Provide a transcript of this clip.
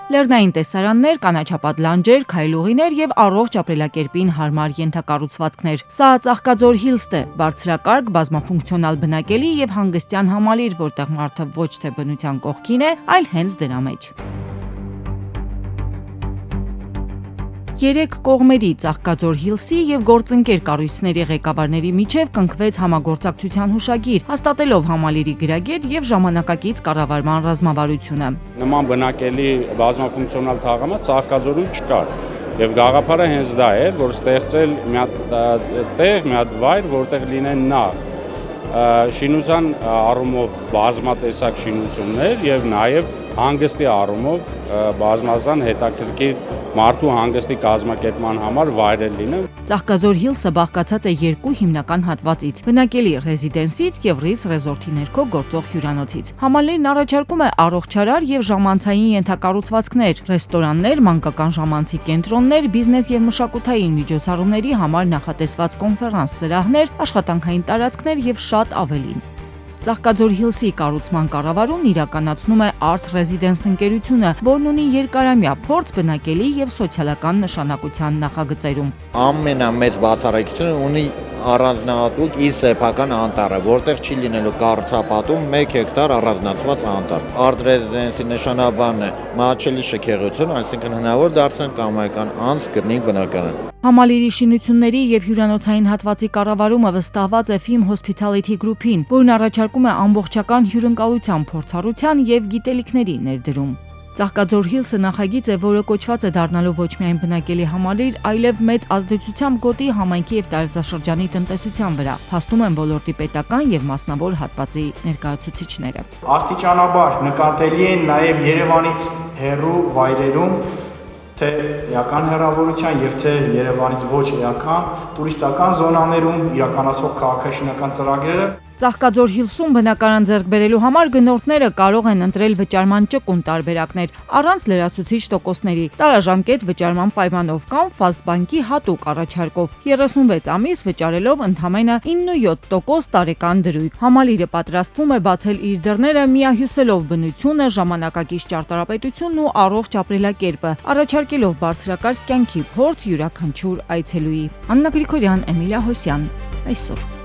Լեռնային տեսարաններ, կանաչապատ լանջեր, քայլուղիներ եւ առողջ ապրելակերպին հարմար ենթակառուցվածքներ։ Սա Ծաղկաձոր Հիլսն է, բարձրակարգ, բազմաֆունկցիոնալ բնակելի եւ հանգստյան համալիր, որտեղ մարդը ոչ թե բնության կողքին է, այլ հենց դրա մեջ։ Երեք կողմերի Ծաղկաձոր Հիլսի եւ գործընկեր կառույցների ղեկավարների միջև կնքվեց համագործակցության հուշագիր, հաստատելով համալիրի գրագետ եւ ժամանակակից կառավարման ռազմավարությունը։ Նման բնակելի բազմաֆունկցիոնալ թաղամաս Ծաղկաձորում չկար։ Եվ գաղափարը հենց դա էր, որ ստեղծել մի հատ տեղ, մի հատ վայր, որտեղ լինեն նախ շինության առումով բազմատեսակ շինություններ եւ նաեւ հանգստի առումով բազմազան հետաքրքիր մարդու հանգստի կազմակերպման համար վայրեր լինեն։ Ծաղկաձոր Հիլսը բաղկացած է երկու հիմնական հատվածից՝ բնակելի ռեզիդենսից եւ ռիս ռեզորտի ներքո գործող հյուրանոցից։ Համալիրն առաջարկում է առողջարար եւ ժամանցային ենթակառուցվածքներ, ռեստորաններ, մանկական ժամանցի կենտրոններ, բիզնես եւ մշակութային միջոցառումների համար նախատեսված կոնֆերանս սրահներ, աշխատանքային տարածքներ եւ շատ ավելին։ Ծաղկաձոր Հիլսի կառուցման կառավարումն իրականացնում է Art Residence ընկերությունը, որն ունի երկարամյա փորձ բնակելի եւ սոցիալական նշանակության նախագծերում։ Ամենամեծ բացառայությունը ունի առանձնահատուկ իր սեփական անտառը, որտեղ չի լինելու կառուցապատում 1 հեկտար առանձնացված անտառ։ Art Residence-ի նշանաբանն է մահաճելի շքեղություն, այսինքն հնարավոր դարձնել կամայական անձ գտնի բնակարան։ Համալիրի շինությունների եւ հյուրանոցային հատվածի կառավարումը վստահված է Fim Hospitality Group-ին, որն առաջարկում է ամբողջական հյուրընկալության փորձառության եւ գիտելիքների ներդրում։ Ծաղկաձոր Հիլսը նախագիծ է, որը կոչված է դառնալու ոչ միայն բնակելի համալիր, այլև մեծ ազդեցությամբ գոտի համայնքի եւ տարածաշրջանի տնտեսության վրա, փաստում են ոլորտի պետական եւ մասնավոր հատվածի ներկայացուցիչները։ Աստիճանաբար նկատելի են նաեւ Երևանից հեռու վայրերում թե էական հեռավորության եւ թե Երևանից ոչ էական տուրիստական զոնաներում իրականացվող քաղաքաշինական ծրագրերը։ Ծաղկաձոր Հիլսում բնակարան ձեռք բերելու համար գնորդները կարող են ընտրել վճարման ճկուն տարբերակներ առանց լրացուցիչ տոկոսների, տարաժամկետ վճարման պայմանով կամ Fast Bank-ի հատուկ առաջարկով 36 ամիս վճարելով ընդամենը 9.7% տարեկան դրույթ։ Համալիրը պատրաստվում է բացել իր դռները միահյուսելով բնությունը, ժամանակակից ճարտարապետությունն ու առողջ ապրելակերպը, առաջարկելով բարձրակարգ կյանքի փորձ յուրաքանչյուր այցելուի։ Աննա Գրիգորյան, Էմիլիա Հոսյան, այսօր։